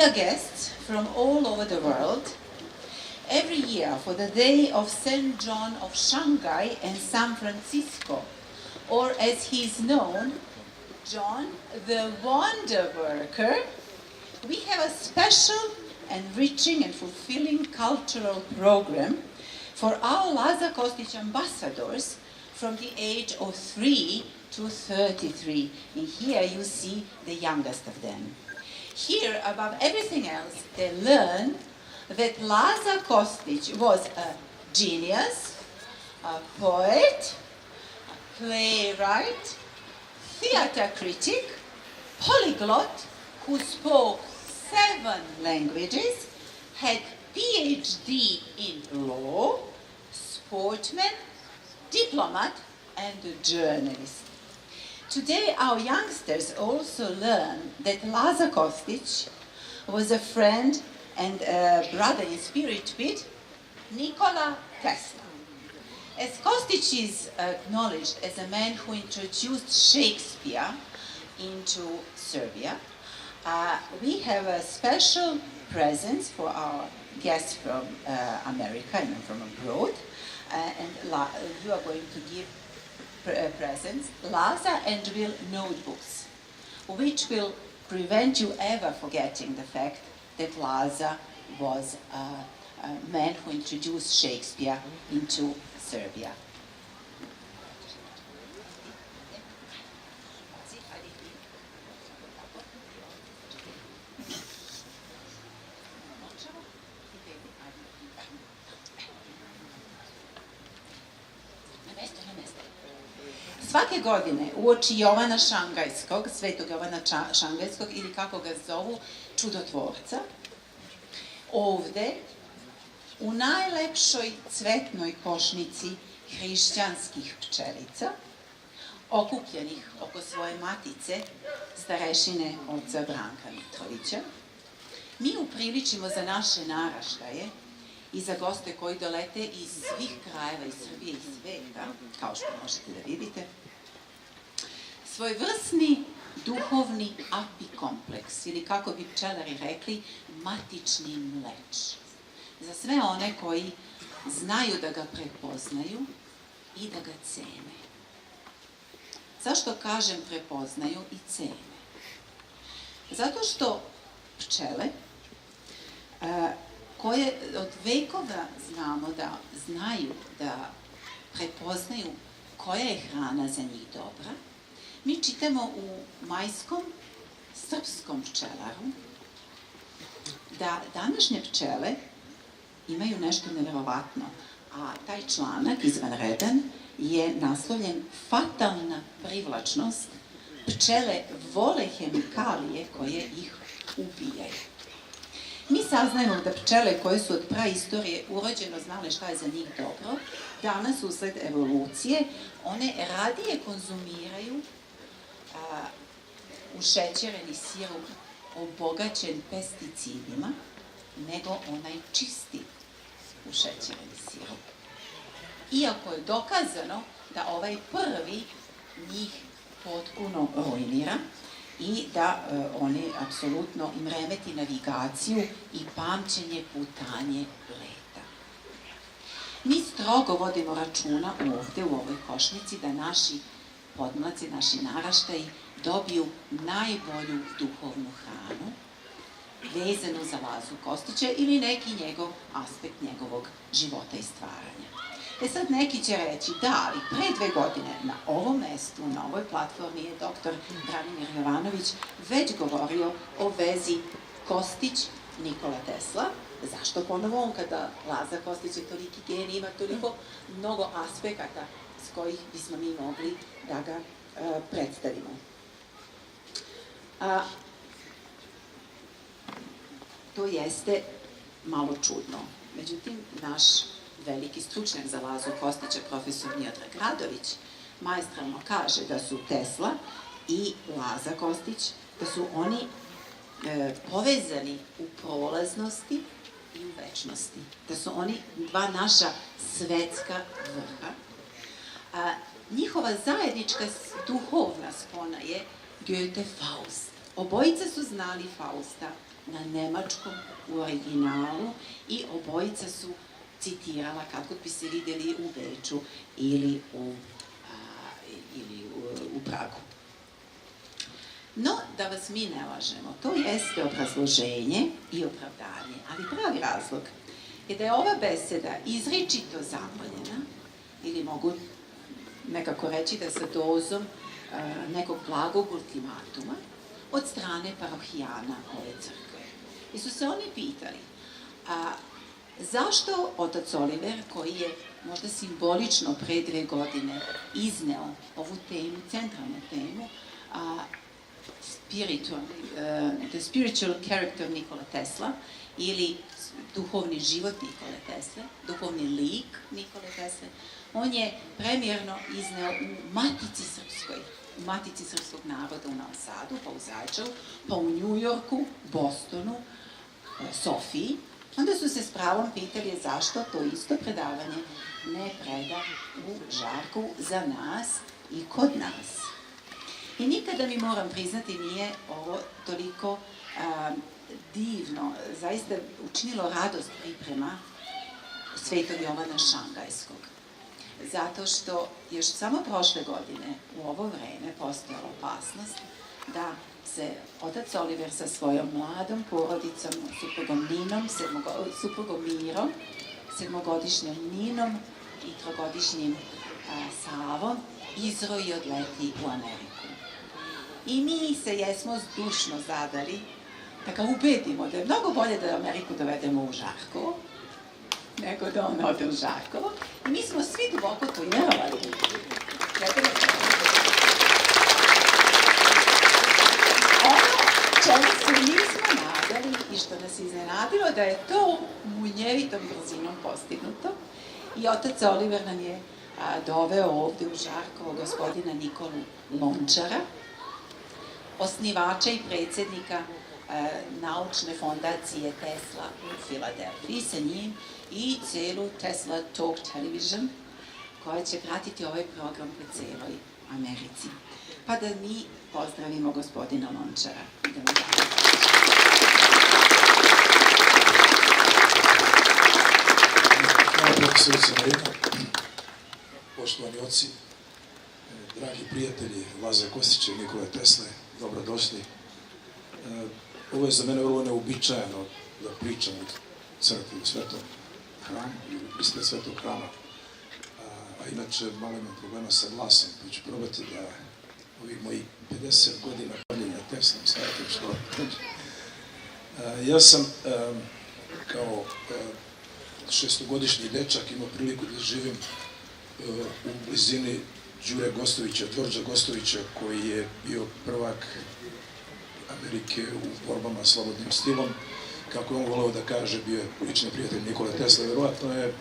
Dear guests from all over the world, every year for the Day of St. John of Shanghai and San Francisco, or as he is known, John the Wonder Worker, we have a special, enriching and fulfilling cultural program for our Laza Kostić ambassadors from the age of 3 to 33. And here you see the youngest of them. Here, above everything else, they learn that Laza Kostić was a genius, a poet, a playwright, theater critic, polyglot, who spoke 7 languages, had PhD in law, sportsman, diplomat, and a journalist. Today, our youngsters also learn that Laza Kostić was a friend and a brother in spirit with Nikola Tesla. As Kostić is acknowledged as a man who introduced Shakespeare into Serbia, we have a special presents for our guests from America and from abroad, and you are going to give presents, Laza and Will notebooks, which will prevent you ever forgetting the fact that Laza was a man who introduced Shakespeare into Serbia. Svake godine uoči Jovana Šangajskog, svetog Jovana Šangajskog, ili kako ga zovu, čudotvorca, ovde, u najlepšoj cvetnoj košnici hrišćanskih pčelica, okupljenih oko svoje matice, starešine oca Branka Mitrovića, mi upriličimo za naše naraštaje i za goste koji dolete iz svih krajeva iz Srbije i sveta, kao što možete da vidite, svojevrsni duhovni apikompleks, ili kako bi pčelari rekli, matični mleč. Za sve one koji znaju da ga prepoznaju i da ga cene. Zašto kažem prepoznaju i cene? Zato što pčele, koje od vekova znamo da znaju, da prepoznaju koja je hrana za njih dobra, mi čitamo u majskom srpskom pčelaru da današnje pčele imaju nešto neverovatno, a taj članak, izvanredan, je naslovljen Fatalna privlačnost. Pčele vole hemikalije koje ih ubijaju. Mi saznajemo da pčele koje su od praistorije urođeno znale šta je za njih dobro, danas usled evolucije, one radije konzumiraju ušećereni sirup obogaćen pesticidima, nego onaj čisti ušećereni sirup. Iako je dokazano da ovaj prvi njih potpuno ruinira i da oni apsolutno im remeti navigaciju i pamćenje putanje leta. Mi strogo vodimo računa ovde u ovoj košnici da naši podmlaci, naši naraštaji dobiju najbolju duhovnu hranu vezanu za Lazu Kostića ili neki njegov aspekt njegovog života i stvaranja. Sad neki će reći, da, ali pre 2 godine na ovom mestu, na ovoj platformi je dr. Branimir Jovanović već govorio o vezi Kostić-Nikola Tesla. Zašto ponovo on, kada Laza Kostić je toliki genij, ima toliko mnogo aspekata s kojih bismo mi mogli da ga predstavimo. To jeste malo čudno. Međutim, naš veliki stručnjak za Lazu Kostića, profesor Miodrag Radović, maestralno kaže da su Tesla i Laza Kostić, da su oni povezani u prolaznosti i u večnosti. Da su oni 2 naša svetska vrha. Njihova zajednička duhovna spona je Goethe Faust. Obojica su znali Fausta na nemačkom u originalu i obojica su citirala kako bi se videli u Beču ili u Pragu. No, da vas mi ne lažemo, to jeste obrazloženje i opravdanje, ali pravi razlog je da je ova beseda izričito zapaljena, ili mogu nekako reći da sa dozom nekog blagog ultimatuma, od strane parohijana ove crkve. I su se oni pitali, zašto otac Oliver, koji je možda simbolično pre 2 godine izneo ovu temu, centralnu temu, the spiritual character Nikola Tesla, ili duhovni život Nikole Tesle, duhovni lik Nikole Tesle, on je premijerno izneo u Matici Srpskoj, u Matici Srpskog naroda u Novom Sadu, pa u Zaječaru, pa u Njujorku, Bostonu, Sofiji. Onda su se s pravom pitali zašto to isto predavanje ne preda u Žarkovu za nas i kod nas. I nikada mi, moram priznati, nije ovo toliko divno, zaista učinilo radost priprema Svetog Jovana Šangajskog. Zato što još samo prošle godine u ovo vreme postojala opasnost da se otac Oliver sa svojom mladom porodicom, suprugom Mirom, 7-godišnjom Ninom i 3-godišnjim Savom izroji i odleti u Ameriku. I mi se jesmo zdušno zadali da ga ubedimo da je mnogo bolje da Ameriku dovedemo u Žarkovo, nego da on ode u Žarkovo. I mi smo svi duboko to i verovali. Ono čemu se nismo nadali i što nas iznenadilo, da je to munjevitom brzinom postignuto. I otac Oliver nam je doveo ovde u Žarkovo gospodina Nikolu Lončara, osnivača i predsjednika naučne fondacije Tesla u Filadelfiji, sa njim i celu Tesla Talk Television, koja će pratiti ovaj program po celoj Americi. Pa da mi pozdravimo gospodina Lončara. Hvala profesorica Marina, poštovani oci, dragi prijatelji Lazara Kostića i Nikole Tesle, dobrodošli. Ovo je za mene vrlo neobičajeno da pričam u crkvi u Svetom hramu, ispred Svetog hrama, a inače malo imam problema sa glasom, pa ću probati da ovih mojih 50 godina bavljenja Teslom shvatim što. Ja sam kao 6-godišnji dečak imao priliku da živim u blizini Đure Gostovića, Đorđa Gostovića, koji je bio prvak Amerike u borbama slobodnim stilom. Kako je on voleo da kaže, bio je lični prijatelj Nikole Tesla, verovatno je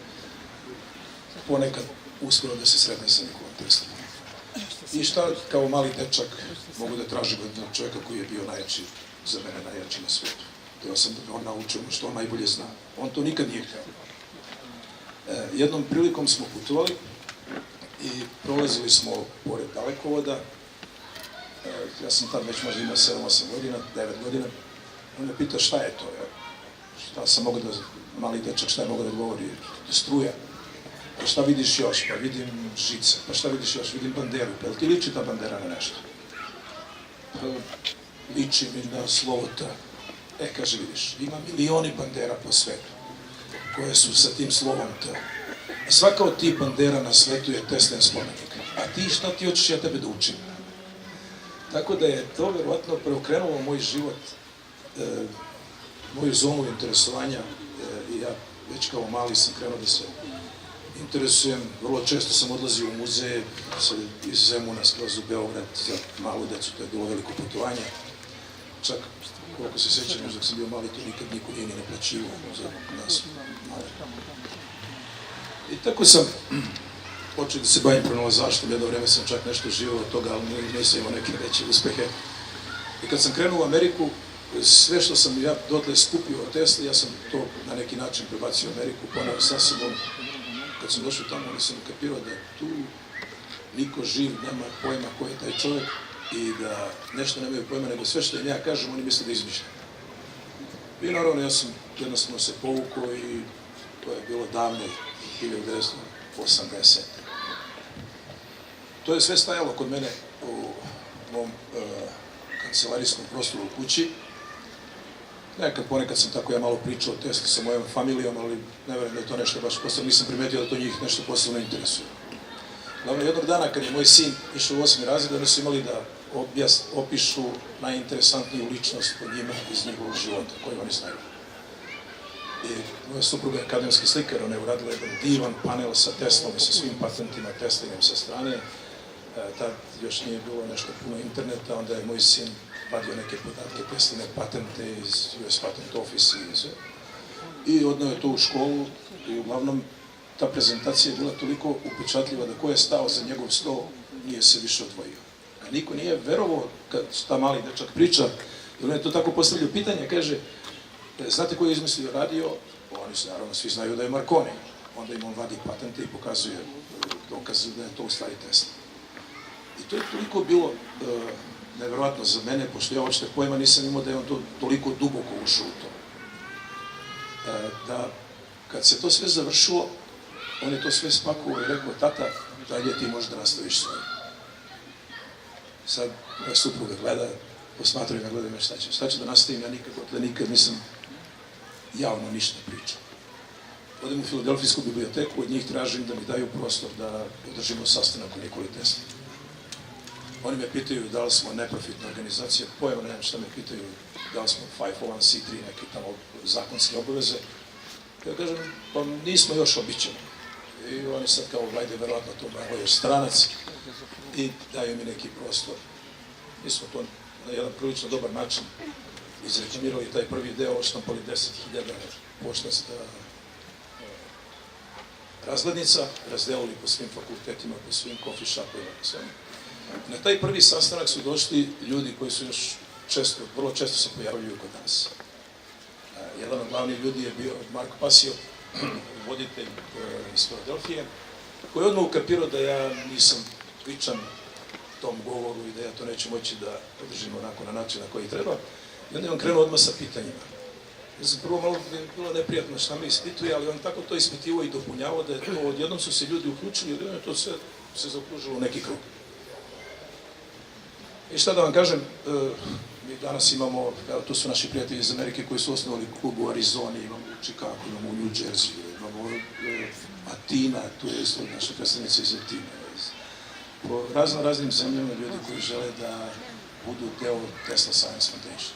ponekad uspeo da se sretne sa Nikolom Teslom. I šta kao mali dečak mogu da tražim od čovjeka koji je bio najjači, za mene najjači na svetu. Teo sam da on nauči ono što on najbolje zna. On to nikad nije hteo. Jednom prilikom smo putovali i prolazili smo pored dalekovoda. Ja sam tad već možda imao 7-8 godina, 9 godina. On me pita šta je to. Šta sam mogao da, mali dečak, šta je mogao da odgovori? Struja. Pa šta vidiš još? Pa vidim žice. Pa šta vidiš još? Vidim banderu. Pa ti liči ta bandera na nešto? Pa liči mi na slovo T. Kaže, vidiš, ima milioni bandera po svetu koje su sa tim slovom T. A svaka od tih bandera na svetu je Teslin spomenik. A ti šta ti hoćeš ja tebe da učim? Tako da je to verovatno preokrenulo moj život, moju zonu interesovanja. Ja već kao mali sam krenuo da se interesujem. Vrlo često sam odlazio u muzeje iz Zemuna skroz u Beograd za malu decu, to je bilo veliko putovanje. Čak, koliko se sećam, još dok sam bio mali, to nikad niko nije ni naplaćivao za nas male. I tako sam počeo da se bavim pronalazaštvom, jedno vreme sam čak nešto živio od toga, ali nisam imao neke veće uspehe. I kad sam krenuo u Ameriku, sve što sam ja dotle skupio od Tesla, ja sam to na neki način prebacio u Ameriku, poneo sa sobom. Kad sam došao tamo, onda sam ukapirao da tu niko živ nema pojma ko je taj čovjek i da nešto nemaju pojma, nego sve što im ja kažem, oni misle da izmišljam. I naravno ja sam jednostavno se povukao i to je bilo davne 1980. To je sve stajalo kod mene u mom kancelarijskom prostoru u kući. Ponekad sam tako ja malo pričao o Tesli sa mojom familijom, ali ne verujem da je to nešto baš posebno, nisam primetio da to njih nešto posebno interesuje. Glavno, jednog dana kad je moj sin išao u 8. razred, oni su imali da opišu najinteresantniju ličnost po njima iz njihovog života, koju oni znaju. I moja supruga je akademski slikar, ona je uradila jedan divan panel sa Teslom i sa svim patentima Teslinim sa strane. Tad još nije bilo nešto puno interneta, onda je moj sin vadio neke podatke, Tesline patente iz US Patent Office i sve. I odneo je to u školu i uglavnom ta prezentacija je bila toliko upečatljiva da ko je stao za njegov sto nije se više odvojio. A niko nije verovao kad ta mali dečak priča, jer on je to tako postavljao pitanje, kaže, znate ko je izmislio radio? Oni se naravno svi znaju da je Marconi. Onda im on vadi patente i pokazuje dokaze da je to u stvari Tesla. I to je toliko bilo neverovatno za mene, pošto ja uopšte pojma nisam imao da je on to toliko duboko ušao u to. Da kad se to sve završilo, on je to sve spakovao i rekao, tata, dalje ti možeš da nastaviš svoje. Sad moja supruga gleda, posmatraju me, gledaju me šta će da nastavim, ja nikad nisam javno ništa pričao. Odem u Filadelfijsku biblioteku, od njih tražim da mi daju prostor da održimo sastanak o Nikoli Tesli. Oni me pitaju da li smo neprofitna organizacija, pojma nemam šta me pitaju, da li smo 501c3, neke tamo zakonske obaveze. Ja kažem, pa nismo još običani. I oni sad kao, vajde, verovatno to malo još stranac i daju mi neki prostor. Mi smo to na jedan prilično dobar način izreklamirali taj prvi deo, odštampali 10.000 poštanska razglednica, razdelili po svim fakultetima, po svim coffee shopovima, po svemu. Na taj prvi sastanak su došli ljudi koji su još vrlo često se pojavljuju kod nas. Jedan od glavnih ljudi je bio Mark Pasio, voditelj iz Filadelfije, koji je odmah ukapirao da ja nisam pričan tom govoru i da ja to neću moći da održim onako na način na koji treba. I onda je on krenuo odmah sa pitanjima. Prvo malo bilo neprijatno šta me ispituje, ali on tako to ispitivo i dopunjavao da je to, odjednom su se ljudi uključili, jer je to sve se zaokružilo u neki krug. I šta da vam kažem, mi danas imamo, evo tu su naši prijatelji iz Amerike koji su osnovali klub u Arizoni, imamo u Chicago, imamo u New Jersey, imamo Atina, tu je isto naša predstavnica iz Atine. Po raznim zemljama ljudi koji žele da budu deo Tesla Science Foundation.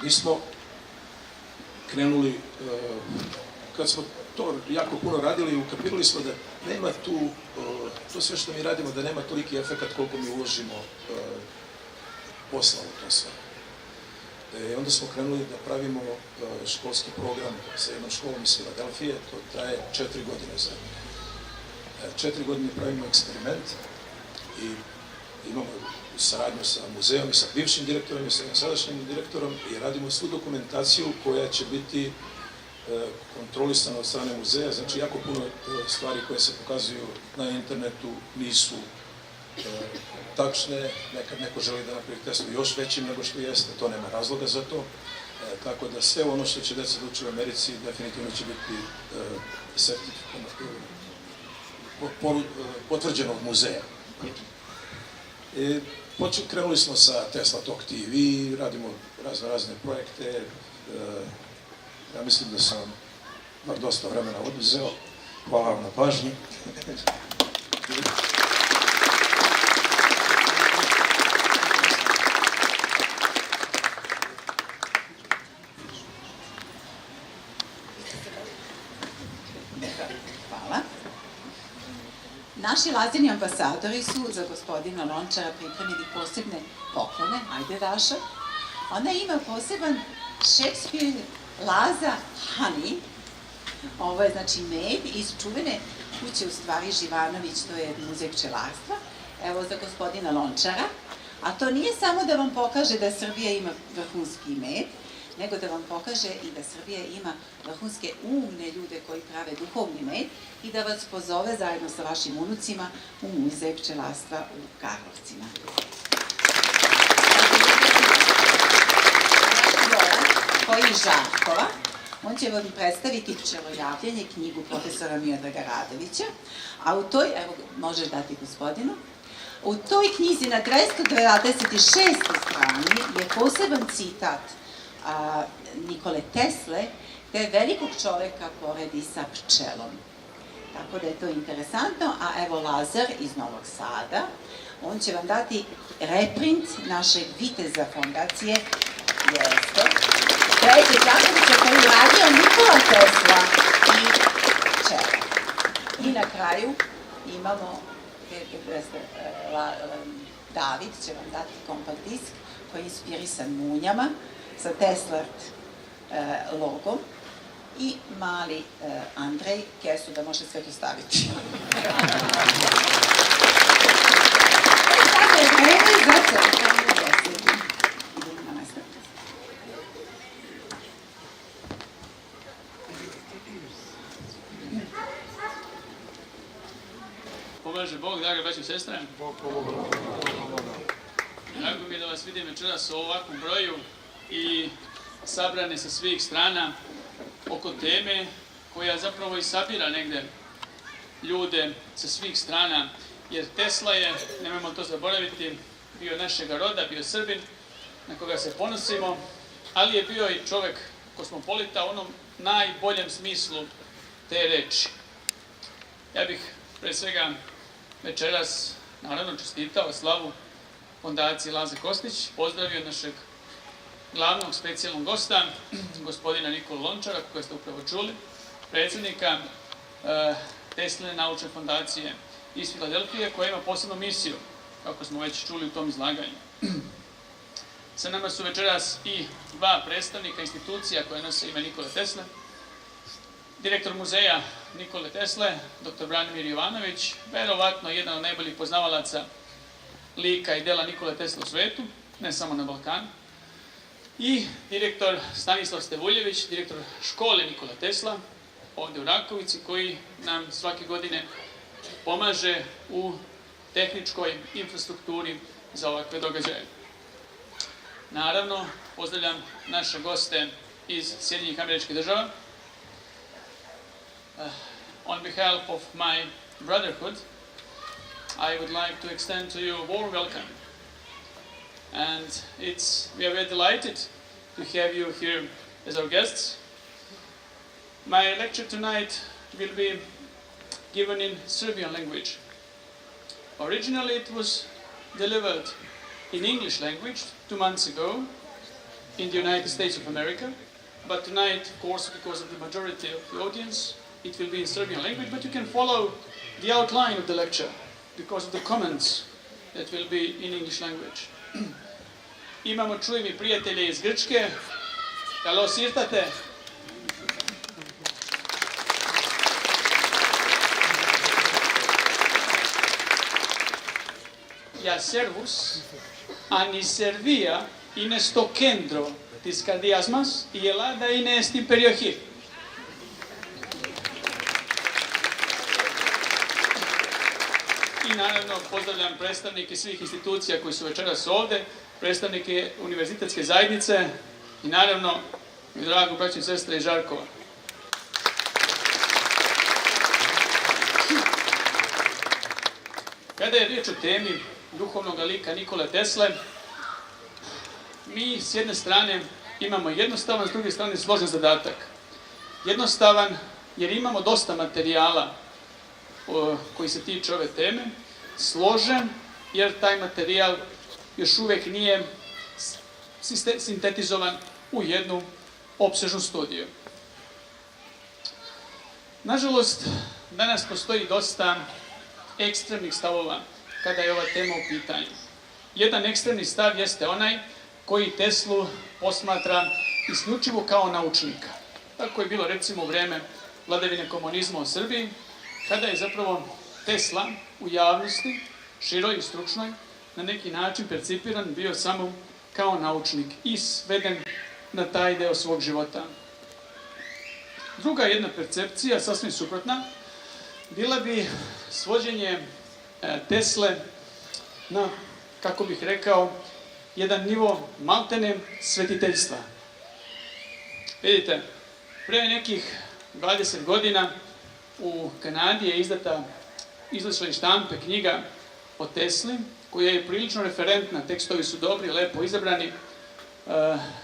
Mi smo krenuli, kad smo to jako puno radili, ukapirali smo da nema tu, to sve što mi radimo, da nema toliki efekat koliko mi uložimo posla u to sve. Onda smo krenuli da pravimo školski program sa jednom školom iz Filadelfije, to traje 4 godine zajedno. 4 godine pravimo eksperiment i imamo saradnju sa muzejom i sa bivšim direktorom i sa sadašnjim direktorom i radimo svu dokumentaciju koja će biti kontrolisana od strane muzeja. Znači, jako puno stvari koje se pokazuju na internetu nisu tačne. Nekad neko želi da napravi Teslu još većim nego što jeste, to nema razloga za to. Tako da sve ono što će deca da uče u Americi definitivno će biti potvrđeno od muzeja. Krenuli smo sa Tesla Talk TV, radimo razne projekte. Ja mislim da sam bar dosta vremena oduzeo. Hvala vam na pažnji. Hvala. Naši lazerni ambasadori su za gospodina Lončara pripremili posebne poklone. Ajde, Daša. Ona ima poseban Shakespeare Laza Honey. Ovo je znači med iz čuvene kuće, u stvari Živanović, to je muzej pčelarstva. Evo za gospodina Lončara. A to nije samo da vam pokaže da Srbija ima vrhunski med, nego da vam pokaže i da Srbija ima vrhunske umne ljude koji prave duhovni med i da vas pozove zajedno sa vašim unucima u muzej pčelarstva u Karlovcima. koji Žarkova. On će vam predstaviti Pčelojavljenje, knjigu profesora Miodraga Radovića, a u toj, evo možeš dati gospodinu, u toj knjizi na 226. strani je poseban citat Nikole Tesle, gde velikog čoveka poredi sa pčelom. Tako da je to interesantno, a evo Lazar iz Novog Sada, on će vam dati reprint našeg viteza fondacije Jesto, Treće Đakovića koji je radio Nikola Tesla i pčela. I na kraju imamo David će vam dati kompakt disk koji je inspirisan munjama sa Teslart logom i mali Andrej kesu da može sve to staviti. Sada je vreme za crtanje besedi. Idemo na nastavak. Pomaže Bog, draga braćo i sestre. Drago mi je da vas vidim večeras u ovakvom broju i sabrane sa svih strana oko teme koja zapravo i sabira negde ljude sa svih strana, jer Tesla je, nemojmo to zaboraviti, bio našeg roda, bio Srbin, na koga se ponosimo, ali je bio i čovek kosmopolita u onom najboljem smislu te reči. Ja bih pre svega večeras, naravno, čestitao slavu fondaciji Laza Kostić, pozdravio našeg glavnog specijalnog gosta, gospodina Nikolu Lončara, koga ste upravo čuli, predsjednika Tesline naučne fondacije iz Filadelfije, koja ima posebnu misiju, kako smo već čuli u tom izlaganju. Sa nama su večeras i dva predstavnika institucija koje nose ime Nikole Tesle, direktor muzeja Nikole Tesle, dr. Branimir Jovanović, verovatno jedan od najboljih poznavalaca lika i dela Nikole Tesle u svetu, ne samo na Balkanu, i direktor Stanislav Stevuljević, direktor škole Nikola Tesla, ovde u Rakovici, koji nam svake godine pomaže u tehničkoj infrastrukturi za ovakve događaje. Naravno, pozdravljam naše goste iz Sjedinjenih Američkih Država. On behalf of my brotherhood, I would like to extend to you a warm welcome. And we are very delighted to have you here as our guests. My lecture tonight will be given in Serbian language. Originally it was delivered in English language 2 months ago in the United States of America, but tonight, of course, because of the majority of the audience, it will be in Serbian language, but you can follow the outline of the lecture because of the comments that will be in English language. Imamo, čujem i prijatelje iz Grčke. Kalo sirtate? Ja servus, ani servia in sto kendro tis kardiasmas i elada in est imperiohi. I naravno pozdravljam predstavnike svih institucija koji su večeras ovde, predstavnike univerzitetske zajednice i naravno mi drago braćo i sestre iz Žarkova. Kada je riječ o temi duhovnog lika Nikole Tesle, mi s jedne strane imamo jednostavan, s druge strane složen zadatak. Jednostavan jer imamo dosta materijala koji se tiče ove teme, složen jer taj materijal još uvek nije sintetizovan u jednu opsežnu studiju. Nažalost, danas postoji dosta ekstremnih stavova kada je ova tema u pitanju. Jedan ekstremni stav jeste onaj koji Teslu posmatra isključivo kao naučnika. Tako je bilo recimo u vreme vladavine komunizma u Srbiji, kada je zapravo Tesla u javnosti, široj i stručnoj, na neki način percipiran bio samo kao naučnik i sveden na taj deo svog života. Druga jedna percepcija, sasvim suprotna, bila bi svođenje Tesle na, kako bih rekao, jedan nivo maltene svetiteljstva. Vidite, pre nekih 20 godina u Kanadi je izašla iz štampe knjiga o Tesli, koja je prilično referentna, tekstovi su dobri, lepo izabrani.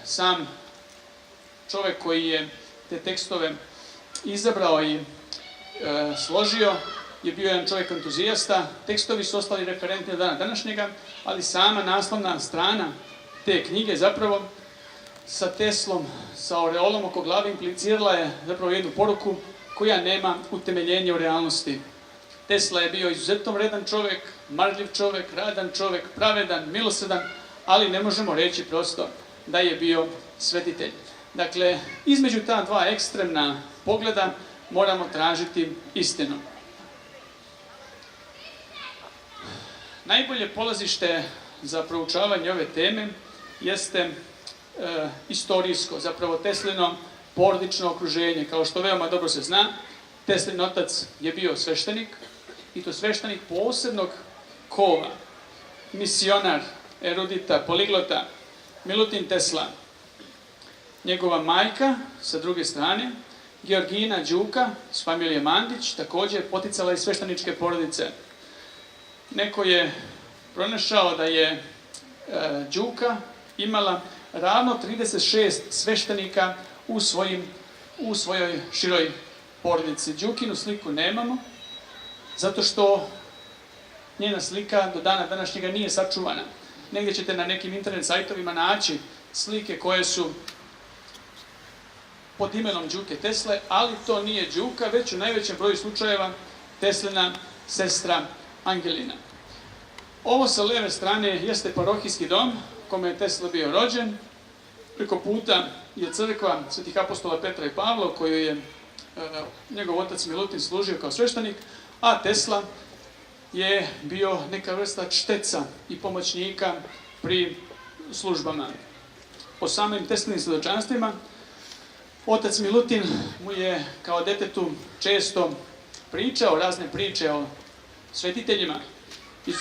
Sam čovek koji je te tekstove izabrao i složio je bio jedan čovjek entuzijasta. Tekstovi su ostali referentni do dana današnjega, ali sama naslovna strana te knjige zapravo sa Teslom, sa oreolom oko glave implicirala je zapravo jednu poruku koja nema utemeljenje u realnosti. Tesla je bio izuzetno vredan čovjek, marljiv čovjek, radan čovjek, pravedan, milosrdan, ali ne možemo reći prosto da je bio svetitelj. Dakle, između ta dva ekstremna pogleda moramo tražiti istinu. Najbolje polazište za proučavanje ove teme jeste istorijsko, zapravo Teslino porodično okruženje. Kao što veoma dobro se zna, Teslin otac je bio sveštenik, i to sveštenik posebnog kova, misionar, erudita, poliglota, Milutin Tesla. Njegova majka, sa druge strane, Georgina Đuka, s familije Mandić, također poticala iz svešteničke porodice. Neko je pronašao da je Đuka imala ravno 36 sveštenika u svojoj široj porodici. Đukinu sliku nemamo, zato što njena slika do dana današnjega nije sačuvana. Negdje ćete na nekim internet sajtovima naći slike koje su pod imenom Đuke Tesle, ali to nije Đuka, već u najvećem broju slučajeva Teslina sestra Angelina. Ovo sa leve strane jeste parohijski dom kome je Tesla bio rođen. Preko puta je crkva svetih apostola Petra i Pavla, u kojoj je njegov otac Milutin služio kao sveštenik, a Tesla je bio neka vrsta šteca i pomoćnika pri službama. O samim Teslinim svjedočanstvima, otac Milutin mu je kao detetu često pričao razne priče o svetiteljima iz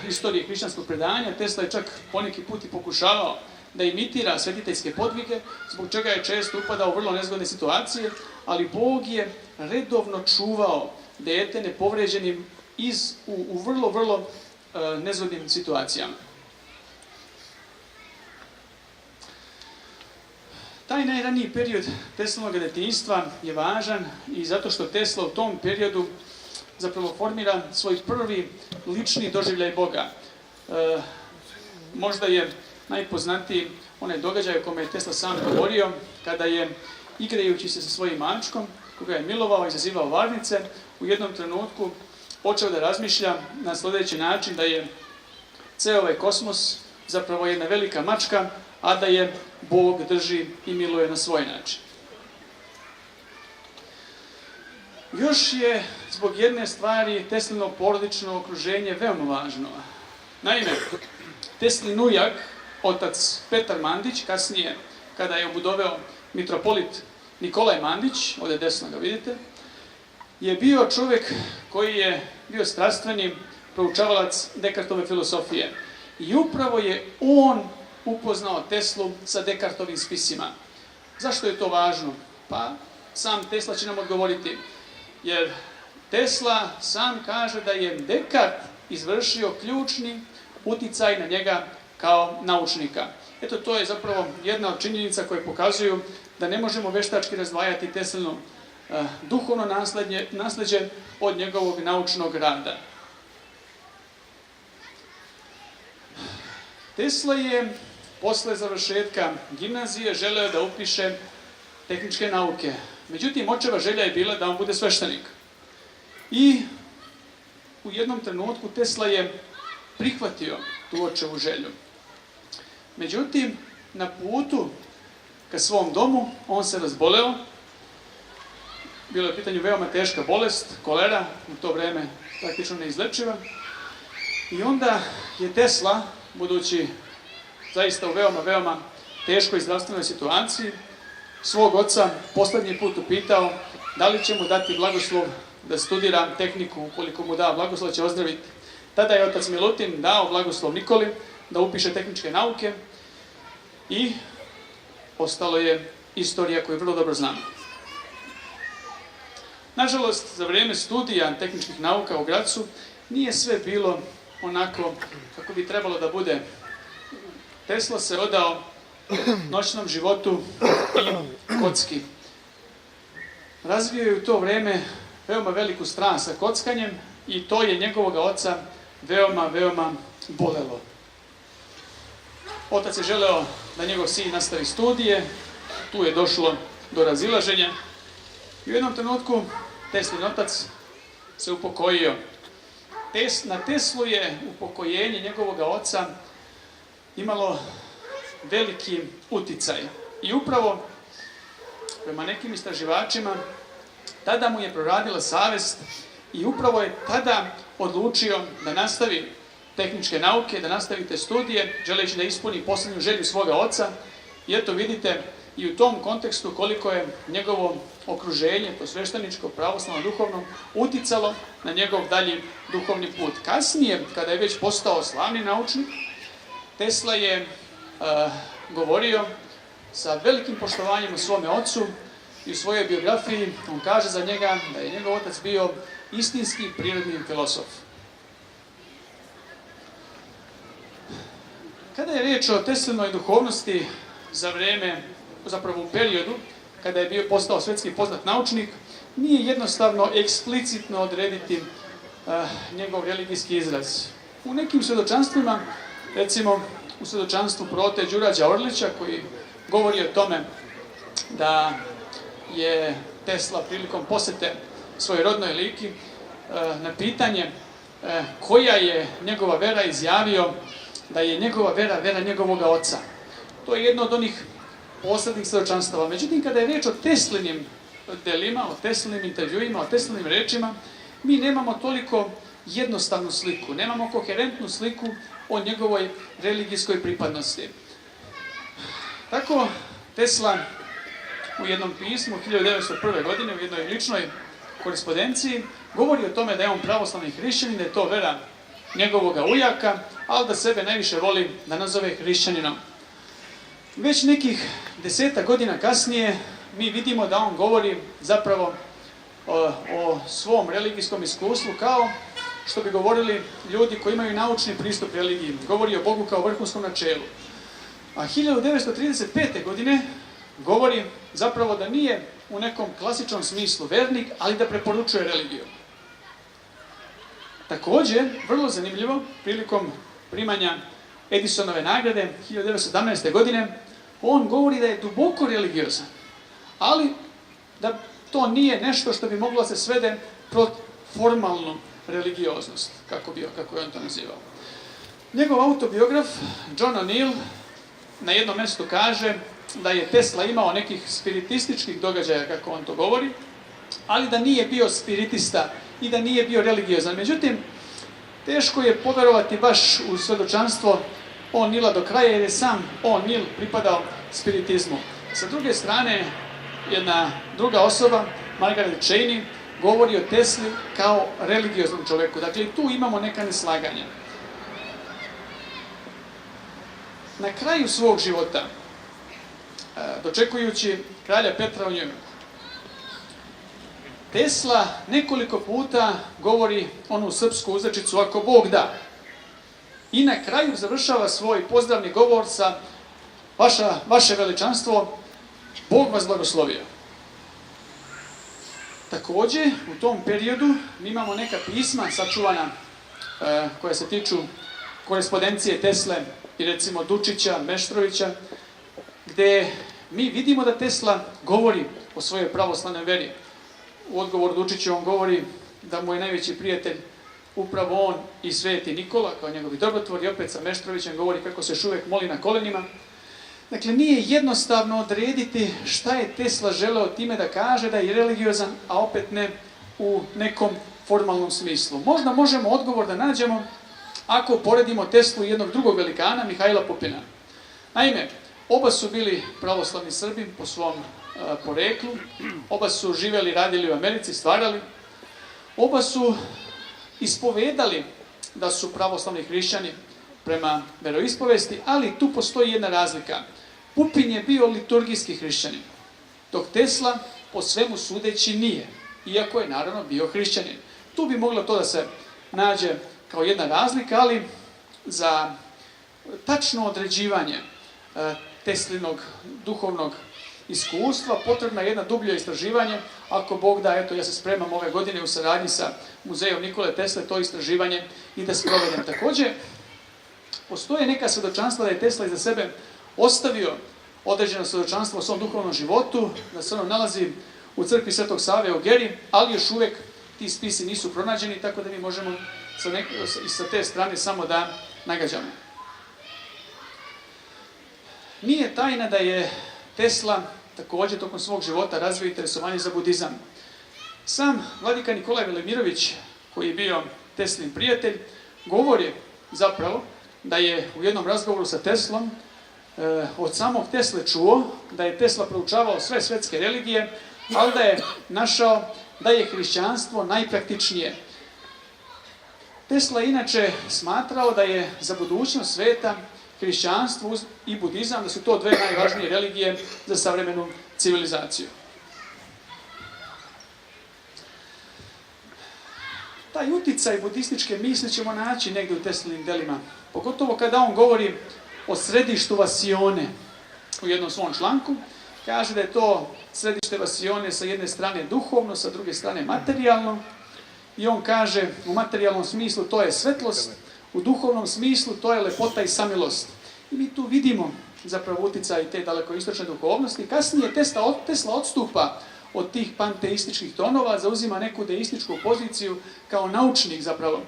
istorije hrišćanskog predanja. Tesla je čak poneki put i pokušavao da imitira svetiteljske podvige, zbog čega je često upadao u vrlo nezgodne situacije, ali Bog je redovno čuvao dete nepovređenim u vrlo nezgodnim situacijama. Taj najraniji period Teslinog detinjstva je važan i zato što Tesla u tom periodu zapravo formira svoj prvi lični doživljaj Boga. Možda je najpoznatiji onaj događaj o kome je Tesla sam govorio, kada je, igrajući se sa svojim mačkom, koga je milovao i izazivao varnice, u jednom trenutku počeo da razmišlja na sljedeći način, da je ceo ovaj kosmos zapravo jedna velika mačka, a da je Bog drži i miluje na svoj način. Još je zbog jedne stvari Teslino porodično okruženje veoma važno. Naime, Teslin ujak, otac Petar Mandić, kasnije kada je obudoveo mitropolit Nikolaj Mandić, ovdje desno ga vidite, je bio čovjek koji je bio strastveni proučavalac Dekartove filosofije. I upravo je on upoznao Teslu sa Dekartovim spisima. Zašto je to važno? Pa sam Tesla će nam odgovoriti. Jer Tesla sam kaže da je Dekart izvršio ključni uticaj na njega kao naučnika. Eto, to je zapravo jedna od činjenica koje pokazuju da ne možemo veštački razdvajati Teslino duhovno nasleđe od njegovog naučnog rada. Tesla je posle završetka gimnazije želeo da upiše tehničke nauke. Međutim, očeva želja je bila da on bude sveštenik. I u jednom trenutku Tesla je prihvatio tu očevu želju. Međutim, na putu ka svom domu on se razboleo. Bilo je u pitanju veoma teška bolest, kolera, u to vreme praktično neizlečiva. I onda je Tesla, budući zaista u veoma teškoj zdravstvenoj situaciji, svog oca poslednji put upitao da li će mu dati blagoslov da studira tehniku. Ukoliko mu da blagoslov, će ozdraviti. Tada je otac Milutin dao blagoslov Nikoli da upiše tehničke nauke i ostalo je istorija koju vrlo dobro znamo. Nažalost, za vrijeme studija tehničkih nauka u Grazu nije sve bilo onako kako bi trebalo da bude. Tesla se odao noćnom životu i kocki. Razvio je u to vrijeme veoma veliku strast sa kockanjem i to je njegovog oca veoma bolelo. Otac je želeo da njegov sin nastavi studije, tu je došlo do razilaženja i u jednom trenutku Teslin otac se upokojio. Na Teslu je upokojenje njegovog oca imalo veliki uticaj. I upravo, prema nekim istraživačima, tada mu je proradila savest i upravo je tada odlučio da nastavi tehničke nauke, da nastavi te studije, želeći da ispuni posljednju želju svoga oca. I eto vidite i u tom kontekstu koliko je njegovo okruženje, to svešteničko, pravoslavno, duhovno, uticalo na njegov dalji duhovni put. Kasnije, kada je već postao slavni naučnik, Tesla je govorio sa velikim poštovanjem o svome ocu i u svojoj biografiji. On kaže za njega da je njegov otac bio istinski prirodni filozof. Kada je riječ o Teslinoj duhovnosti za vrijeme, zapravo u periodu kada je bio postao svjetski poznat naučnik, nije jednostavno eksplicitno odrediti njegov religijski izraz. U nekim svjedočanstvima, recimo u svjedočanstvu prote Đurađa Orlića, koji govori o tome da je Tesla prilikom posjete svojoj rodnoj Liki na pitanje koja je njegova vera izjavio da je njegova vera, vera njegovog oca. To je jedno od onih poslednjih svjedočanstava. Međutim, kada je riječ o Teslinim delima, o Teslinim intervjuima, o Teslinim rečima, mi nemamo toliko jednostavnu sliku, nemamo koherentnu sliku o njegovoj religijskoj pripadnosti. Tako, Tesla u jednom pismu 1901. godine, u jednoj ličnoj korespondenciji, govori o tome da je on pravoslavni hrišćanin, da je to vera njegovoga ujaka, ali da sebe najviše voli da nazove hrišćaninom. Već nekih 10 godina kasnije mi vidimo da on govori zapravo o svom religijskom iskustvu kao što bi govorili ljudi koji imaju naučni pristup religiji. Govori o Bogu kao vrhunskom načelu. A 1935. godine govori zapravo da nije u nekom klasičnom smislu vernik, ali da preporučuje religiju. Također, vrlo zanimljivo, prilikom primanja Edisonove nagrade 1917. godine, on govori da je duboko religiozan, ali da to nije nešto što bi moglo da se svede pod formalnu religioznost, kako je on to nazivao. Njegov autobiograf, John O'Neill, na jednom mjestu kaže da je Tesla imao nekih spiritističkih događaja, kako on to govori, ali da nije bio spiritista i da nije bio religiozan. Međutim, teško je poverovati baš u svjedočanstvo O'Neilla do kraja, jer je sam O'Neill pripadao spiritizmu. Sa druge strane, jedna druga osoba, Margaret Cheney, govori o Tesli kao religioznom čovjeku. Dakle, tu imamo neka neslaganja. Na kraju svog života, dočekujući kralja Petra u Njujorku, Tesla nekoliko puta govori onu srpsku uzrečicu ako Bog da. I na kraju završava svoj pozdravni govor sa vaše veličanstvo, Bog vas blagoslovio. Također, u tom periodu mi imamo neka pisma sačuvana koja se tiču korespondencije Tesle i recimo Dučića, Meštrovića, gdje mi vidimo da Tesla govori o svojoj pravoslavnoj veri. U odgovoru Dučiću on govori da mu je najveći prijatelj upravo on i Sveti Nikola, kao njegovi dobrotvor, i opet sa Meštrovićem govori kako se još uvijek moli na kolenima. Dakle, nije jednostavno odrediti šta je Tesla želeo time da kaže da je religiozan, a opet ne u nekom formalnom smislu. Možda možemo odgovor da nađemo ako poredimo Teslu i jednog drugog velikana, Mihajla Pupina. Naime, oba su bili pravoslavni Srbi po svom poreklu, oba su živjeli, radili u Americi, stvarali, oba su ispovedali da su pravoslavni hrišćani prema veroispovesti, ali tu postoji jedna razlika. Pupin je bio liturgijski hrišćanin. dok Tesla po svemu sudeći nije, iako je naravno bio hrišćanin. Tu bi moglo to da se nađe kao jedna razlika, ali za tačno određivanje Teslinog duhovnog iskustva potrebno je jedno dublje istraživanje. Ako Bog da, eto, ja se spremam ove godine u saradnji sa muzejom Nikole Tesle to istraživanje i da sprovedem. Također, postoje neka svjedočanstva da je Tesla iza sebe ostavio određeno svjedočanstvo o svom duhovnom životu, da se ono nalazi u crkvi Svetog Save u Geri, ali još uvijek ti spisi nisu pronađeni, tako da mi možemo sa te strane samo da nagađamo. Nije tajna da je Tesla također tokom svog života razvio interesovanje za budizam. Sam vladika Nikolaj Velimirović, koji je bio Teslin prijatelj, govori zapravo da je u jednom razgovoru sa Teslom od samog Tesle čuo da je Tesla proučavao sve svetske religije, ali da je našao da je hrišćanstvo najpraktičnije. Tesla je inače smatrao da je za budućnost sveta hrišćanstvo i budizam, da su to dve najvažnije religije za savremenu civilizaciju. Taj uticaj budističke misli ćemo naći negdje u Teslinim delima, pogotovo kada on govori o središtu Vasione u jednom svom članku. Kaže da je to središte Vasione sa jedne strane duhovno, sa druge strane materijalno. I on kaže u materijalnom smislu to je svetlost, u duhovnom smislu to je lepota i samilost. I mi tu vidimo zapravo uticaj te dalekoistočne duhovnosti. Kasnije Tesla odstupa od tih panteističkih tonova, zauzima neku deističku poziciju, kao naučnik zapravo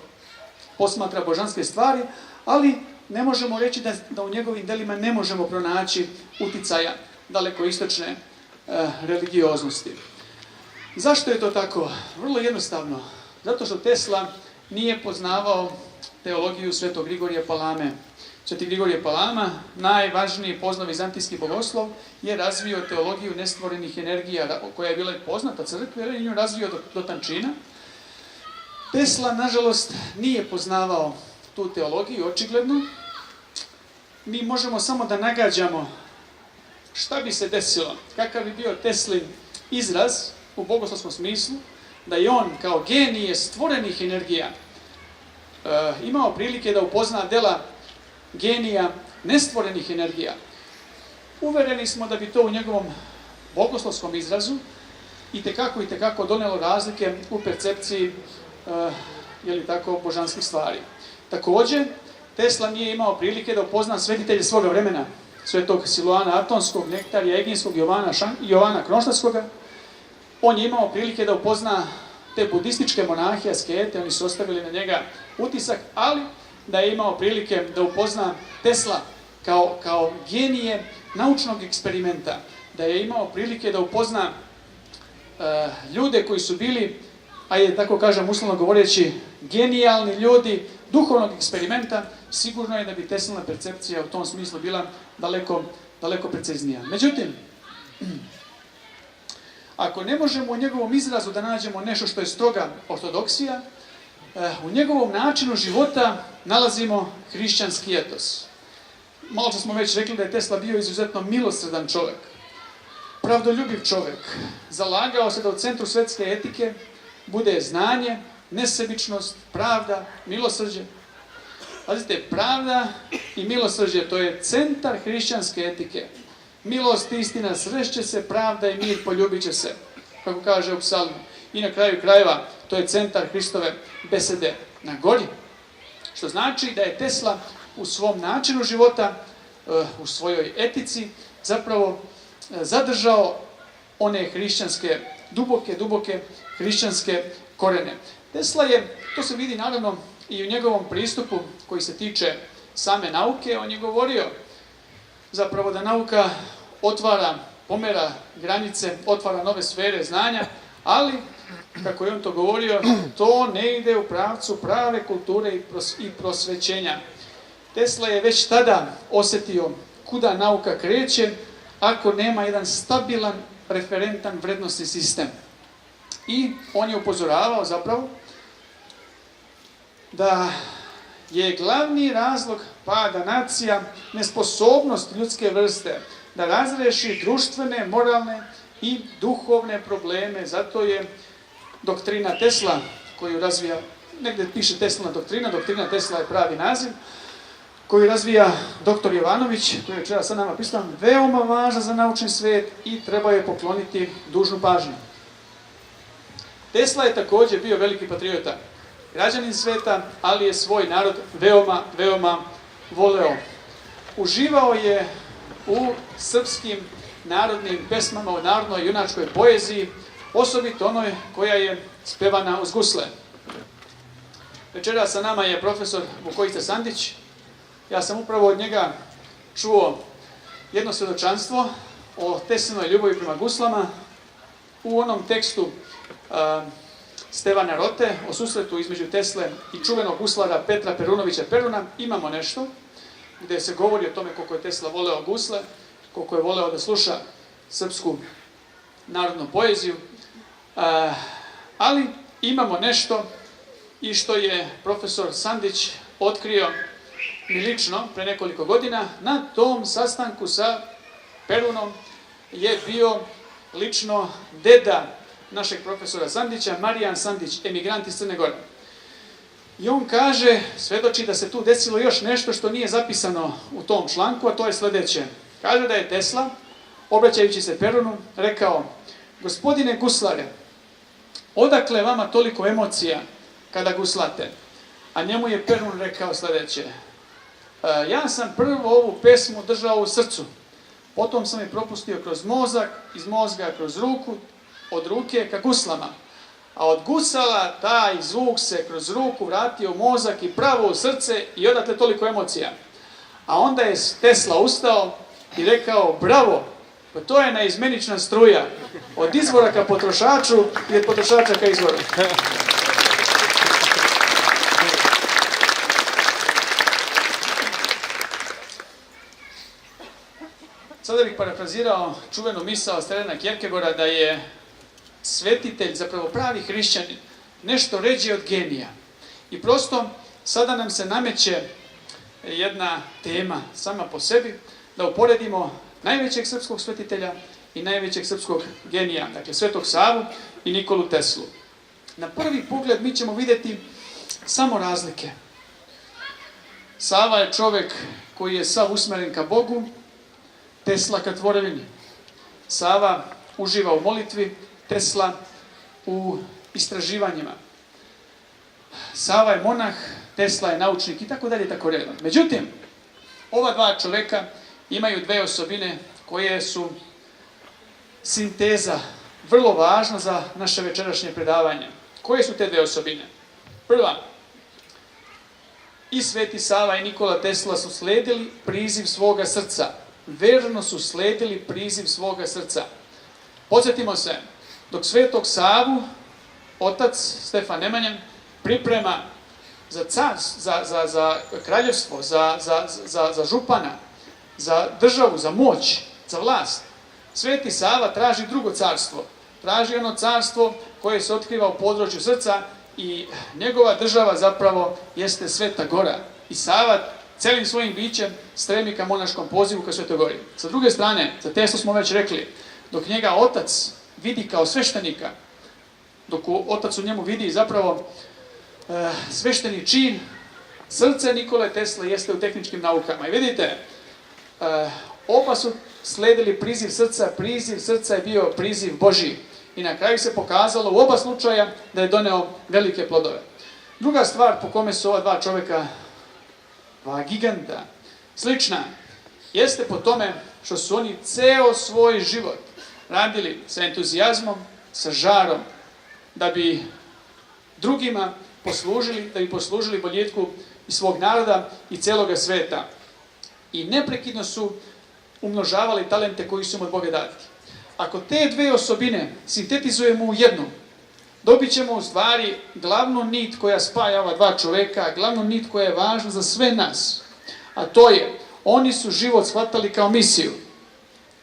posmatra božanske stvari, ali ne možemo reći da u njegovim delima ne možemo pronaći uticaja dalekoistočne religioznosti. Zašto je to tako? Vrlo jednostavno. Zato što Tesla nije poznavao teologiju svetog Grigorija Palame. Sveti Grigorije Palama, najvažniji poznao-vizantijski bogoslov, je razvio teologiju nestvorenih energija, koja je bila poznata crkvi, jer je nju razvio do tančina. Tesla, nažalost, nije poznavao tu teologiju, očigledno. Mi možemo samo da nagađamo šta bi se desilo, kakav bi bio Teslin izraz u bogoslovskom smislu, da je on kao genije stvorenih energija imao prilike da upozna dela genija nestvorenih energija. Uvereni smo da bi to u njegovom bogoslovskom izrazu i tekako donelo razlike u percepciji božanskih stvari. Također, Tesla nije imao prilike da upozna svetitelje svoga vremena, svetog Siloana Atonskog, Nektarija Eginskog, Jovana Kroštarskoga. On je imao prilike da upozna te budističke monahe, askete, oni su ostavili na njega utisak, ali da je imao prilike da upozna Tesla kao genije naučnog eksperimenta, da je imao prilike da upozna ljude koji su bili, ajde tako kažem uslovno govoreći, genijalni ljudi duhovnog eksperimenta, sigurno je da bi Teslina percepcija u tom smislu bila daleko preciznija. Međutim, ako ne možemo u njegovom izrazu da nađemo nešto što je stroga ortodoksija, u njegovom načinu života nalazimo hrišćanski etos. Malo što smo već rekli da je Tesla bio izuzetno milosrdan čovjek, pravdoljubiv čovjek, zalagao se da u centru svetske etike bude znanje, nesebičnost, pravda, milosrđe. Pazite, pravda i milosrđe, to je centar hrišćanske etike. Milost, istina, srešće se, pravda i mir poljubit će se, kako kaže u psalmu. I na kraju krajeva, to je centar Hristove besede na gori. Što znači da je Tesla u svom načinu života, u svojoj etici, zapravo zadržao one hrišćanske, duboke hrišćanske korene. Tesla je, to se vidi naravno i u njegovom pristupu koji se tiče same nauke, on je govorio zapravo da nauka pomera granice, otvara nove sfere znanja, ali, kako je on to govorio, to ne ide u pravcu prave kulture i prosvećenja. Tesla je već tada osjetio kuda nauka kreće, ako nema jedan stabilan, referentan vrednostni sistem. I on je upozoravao zapravo da je glavni razlog pada nacija nesposobnost ljudske vrste da razreši društvene, moralne i duhovne probleme. Zato je doktrina Tesla, koju razvija, negdje piše Teslina doktrina, doktrina Tesla je pravi naziv, koju razvija dr. Jovanović, koji je večeras sa nama prisutan, veoma važna za naučni svijet i treba je pokloniti dužnu pažnju. Tesla je također bio veliki patriota, građanin sveta, ali je svoj narod veoma, veoma voleo. Uživao je u srpskim narodnim pesmama, u narodnoj junačkoj poeziji, osobito onoj koja je spevana uz gusle. Večeras sa nama je profesor Vukojica Sandić. Ja sam upravo od njega čuo jedno svjedočanstvo o Teslinoj ljubavi prema guslama u onom tekstu Stevana Rote o susretu između Tesle i čuvenog guslara Petra Perunovića Peruna. Imamo nešto gdje se govori o tome koliko je Tesla voleo gusle, koliko je voleo da sluša srpsku narodnu poeziju, ali imamo nešto i što je profesor Sandić otkrio mi lično pre nekoliko godina. Na tom sastanku sa Perunom je bio lično deda našeg profesora Sandića, Marijan Sandić, emigrant iz Crne Gore. I on kaže, svedoči da se tu desilo još nešto što nije zapisano u tom članku, a to je sljedeće. Kaže da je Tesla, obraćajući se Perunu, rekao: gospodine guslare, odakle vama toliko emocija kada guslate? A njemu je Perun rekao sljedeće: ja sam prvo ovu pesmu držao u srcu, potom sam je propustio kroz mozak, iz mozga kroz ruku, od ruke ka guslama. A od gusala taj zvuk se kroz ruku vratio u mozak i pravo u srce i odatle toliko emocija. A onda je Tesla ustao i rekao: bravo, pa to je neizmenična struja, od izvora ka potrošaču i od potrošača ka izvoru. Sada bih parafrazirao čuvenu misao Sterena Kierkegaarda da je svetitelj, zapravo pravi hrišćanin, nešto ređe od genija. I prosto sada nam se nameće jedna tema sama po sebi, da uporedimo najvećeg srpskog svetitelja i najvećeg srpskog genija, dakle Svetog Savu i Nikolu Teslu. Na prvi pogled mi ćemo vidjeti samo razlike. Sava je čovjek koji je sav usmeren ka Bogu, Tesla ka tvorevini. Sava uživa u molitvi, Tesla u istraživanjima. Sava je monah, Tesla je naučnik i tako dalje, tako redom. Međutim, ova dva čovjeka imaju dve osobine koje su sinteza, vrlo važna za naše večerašnje predavanje. Koje su te dve osobine? Prva, i Sveti Sava i Nikola Tesla su sledili priziv svoga srca. Verno su sledili priziv svoga srca. Podsjetimo se, dok Svetog Savu otac Stefan Nemanja priprema za za kraljevstvo, za župana, za državu, za moć, za vlast, Sveti Sava traži drugo carstvo. Traži ono carstvo koje se otkriva u području srca i njegova država zapravo jeste Sveta Gora. I Sava celim svojim bićem stremi ka monaškom pozivu ka Svetoj Gori. Sa druge strane, za Teslu smo već rekli, dok njega otac vidi kao sveštenika, dok otac u njemu vidi zapravo svešteni čin, srce Nikole Tesle jeste u tehničkim naukama. I vidite, oba su sledili priziv srca je bio priziv Božji. I na kraju se pokazalo u oba slučaja da je doneo velike plodove. Druga stvar po kome su ova dva čovjeka, dva giganta, slična, jeste po tome što su oni ceo svoj život radili sa entuzijazmom, sa žarom, da bi drugima poslužili, da bi poslužili boljitku i svog naroda i celoga sveta. I neprekidno su umnožavali talente koji su im od Boga dati. Ako te dve osobine sintetizujemo u jednu, dobit ćemo u stvari glavnu nit koja spaja ova dva čoveka, glavnu nit koja je važna za sve nas. A to je, oni su život shvatali kao misiju.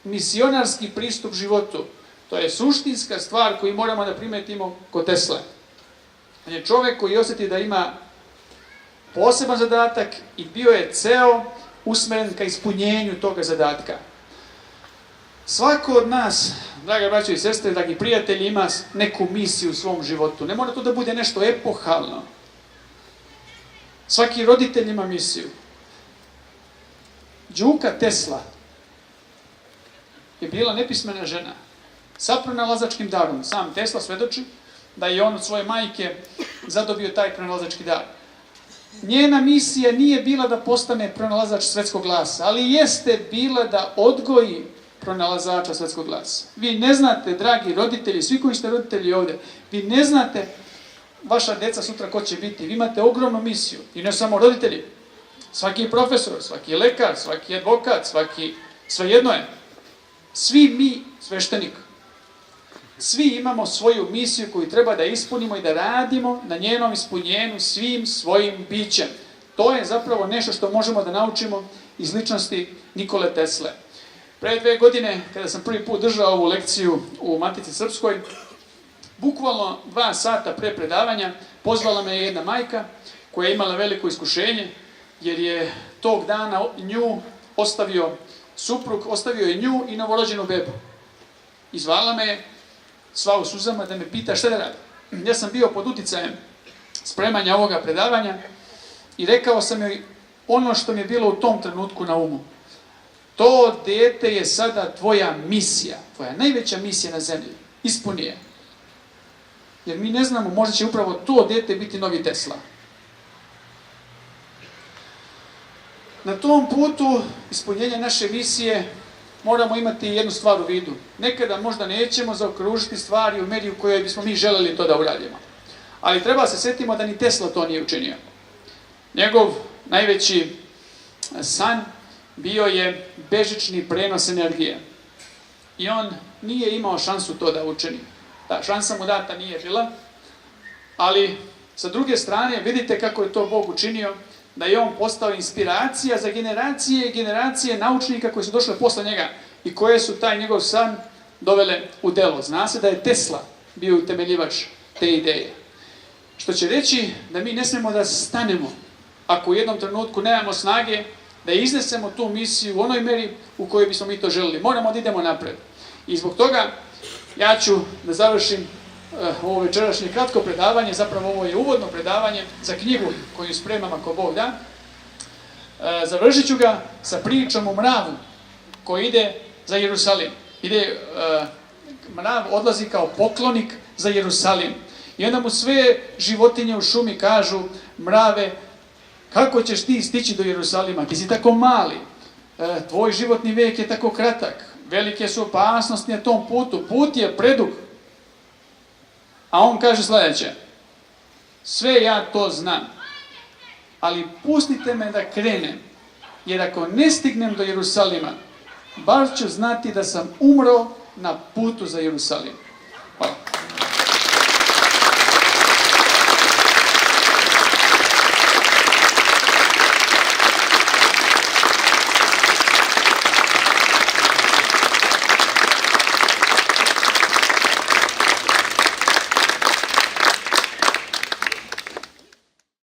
Misionarski pristup životu. To je suštinska stvar koju moramo da primetimo kod Tesle. On je čovjek koji osjeti da ima poseban zadatak i bio je ceo usmeren ka ispunjenju toga zadatka. Svako od nas draga braćo i sestre, dragi prijatelji, ima neku misiju u svom životu. Ne mora to da bude nešto epohalno. Svaki roditelj ima misiju. Đuka Tesla je bila nepismena žena sa pronalazačkim darom. Sam Tesla svedoči da je on od svoje majke zadobio taj pronalazački dar. Njena misija nije bila da postane pronalazač svetskog glasa, ali jeste bila da odgoji pronalazača svetskog glasa. Vi ne znate, dragi roditelji, svi koji ste roditelji ovdje, vi ne znate vaša deca sutra ko će biti. Vi imate ogromnu misiju. I ne samo roditelji. Svaki profesor, svaki lekar, svaki advokat, svejedno je. Svi mi, sveštenik, svi imamo svoju misiju koju treba da ispunimo i da radimo na njenom ispunjenju svim svojim bićem. To je zapravo nešto što možemo da naučimo iz ličnosti Nikole Tesle. Pre 2 godine, kada sam prvi put držao ovu lekciju u Matici Srpskoj, bukvalno 2 sata pre predavanja pozvala me jedna majka koja je imala veliko iskušenje, jer je tog dana nju ostavio suprug, ostavio je nju i novorođenu bebu. I zvala me sva u suzama da me pita šta da radi. Ja sam bio pod uticajem spremanja ovoga predavanja i rekao sam joj ono što mi je bilo u tom trenutku na umu. To dete je sada tvoja misija, tvoja najveća misija na zemlji. Ispuni je. Jer mi ne znamo, možda će upravo to dete biti novi Tesla. Na tom putu ispunjenja naše misije moramo imati jednu stvar u vidu. Nekada možda nećemo zaokružiti stvari u meri u kojoj bismo mi želeli to da uradimo. Ali treba se sjetimo da ni Tesla to nije učinio. Njegov najveći san bio je bežični prenos energije. I on nije imao šansu to da učini. Ta šansa mu data nije bila, ali sa druge strane vidite kako je to Bog učinio, da je on postao inspiracija za generacije i generacije naučnika koji su došli posle njega i koje su taj njegov san dovele u delo. Zna se da je Tesla bio utemeljivač te ideje. Što će reći da mi ne smemo da stanemo ako u jednom trenutku nemamo snage da iznesemo tu misiju u onoj meri u kojoj bismo mi to želeli. Moramo da idemo napred. I zbog toga ja ću da završim ovo večerašnje kratko predavanje, zapravo ovo je uvodno predavanje za knjigu koju spremam ako Bog da. Završit ću ga sa pričom o mravu koji ide za Jerusalim. Mrav odlazi kao poklonik za Jerusalim. I onda mu sve životinje u šumi kažu, mrave, kako ćeš ti stići do Jerusalima? Ti si tako mali, tvoj životni vijek je tako kratak, velike su opasnosti na tom putu, put je predug. A on kaže sljedeće, sve ja to znam, ali pustite me da krenem, jer ako ne stignem do Jerusalima, bar ću znati da sam umro na putu za Jerusalim. Hvala.